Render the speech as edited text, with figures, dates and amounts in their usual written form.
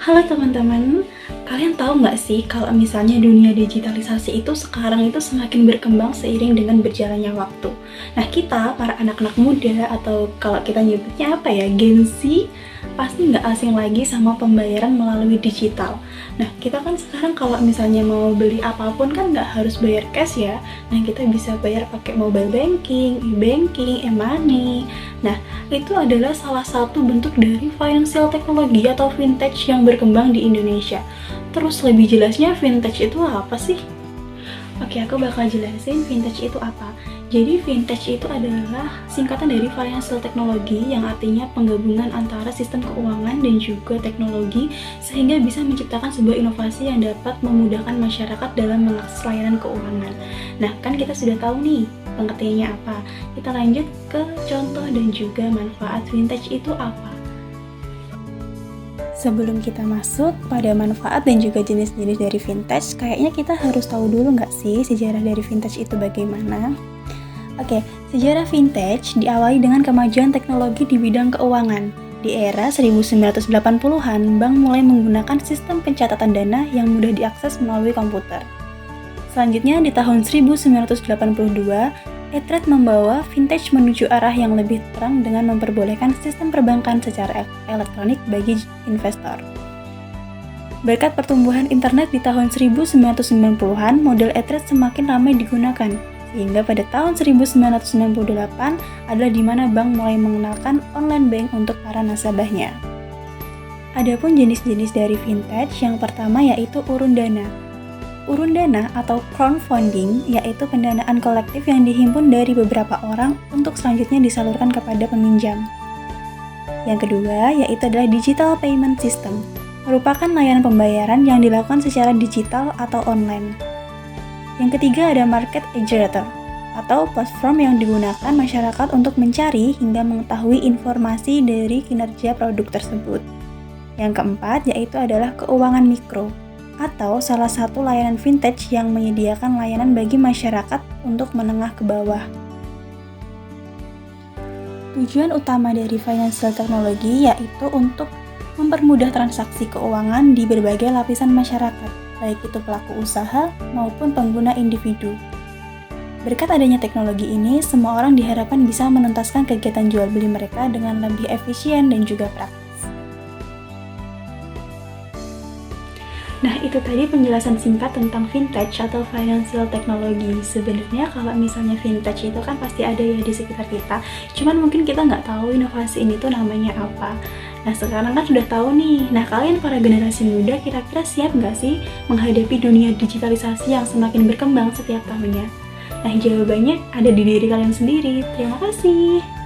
Halo teman-teman, kalian tahu nggak sih kalau misalnya dunia digitalisasi itu sekarang itu semakin berkembang seiring dengan berjalannya waktu. Nah kita, para anak-anak muda atau kalau kita nyebutnya apa ya, Gen Z, pasti nggak asing lagi sama pembayaran melalui digital. Nah kita kan sekarang kalau misalnya mau beli apapun kan nggak harus bayar cash ya. Nah kita bisa bayar pakai mobile banking, e-banking, e-money. Nah itu adalah salah satu bentuk dari financial technology atau fintech yang berkembang di Indonesia. Terus lebih jelasnya fintech itu apa sih? Oke, aku bakal jelasin fintech itu apa. Jadi fintech itu adalah singkatan dari financial technology yang artinya penggabungan antara sistem keuangan dan juga teknologi sehingga bisa menciptakan sebuah inovasi yang dapat memudahkan masyarakat dalam mengakses layanan keuangan. Nah, kan kita sudah tahu nih pengertiannya apa. Kita lanjut ke contoh dan juga manfaat fintech itu apa. Sebelum kita masuk pada manfaat dan juga jenis-jenis dari fintech, kayaknya kita harus tahu dulu nggak sih sejarah dari fintech itu bagaimana? Oke, sejarah fintech diawali dengan kemajuan teknologi di bidang keuangan. Di era 1980-an, bank mulai menggunakan sistem pencatatan dana yang mudah diakses melalui komputer. Selanjutnya, di tahun 1982, E-Trade membawa fintech menuju arah yang lebih terang dengan memperbolehkan sistem perbankan secara elektronik bagi investor. Berkat pertumbuhan internet di tahun 1990-an, model E-Trade semakin ramai digunakan, sehingga pada tahun 1998 adalah di mana bank mulai mengenalkan online bank untuk para nasabahnya. Adapun jenis-jenis dari fintech, yang pertama yaitu urun dana. Urun dana atau crowdfunding yaitu pendanaan kolektif yang dihimpun dari beberapa orang untuk selanjutnya disalurkan kepada peminjam. Yang kedua yaitu adalah digital payment system, merupakan layanan pembayaran yang dilakukan secara digital atau online. Yang ketiga ada market aggregator atau platform yang digunakan masyarakat untuk mencari hingga mengetahui informasi dari kinerja produk tersebut. Yang keempat yaitu adalah keuangan mikro, atau salah satu layanan fintech yang menyediakan layanan bagi masyarakat untuk menengah ke bawah. Tujuan utama dari financial technology yaitu untuk mempermudah transaksi keuangan di berbagai lapisan masyarakat, baik itu pelaku usaha maupun pengguna individu. Berkat adanya teknologi ini, semua orang diharapkan bisa menuntaskan kegiatan jual beli mereka dengan lebih efisien dan juga praktis. Nah, itu tadi penjelasan singkat tentang fintech atau financial technology. Sebenarnya kalau misalnya fintech itu kan pasti ada ya di sekitar kita, cuman mungkin kita nggak tahu inovasi ini tuh namanya apa. Nah, sekarang kan sudah tahu nih. Nah, kalian para generasi muda kira-kira siap nggak sih menghadapi dunia digitalisasi yang semakin berkembang setiap tahunnya? Nah, jawabannya ada di diri kalian sendiri. Terima kasih.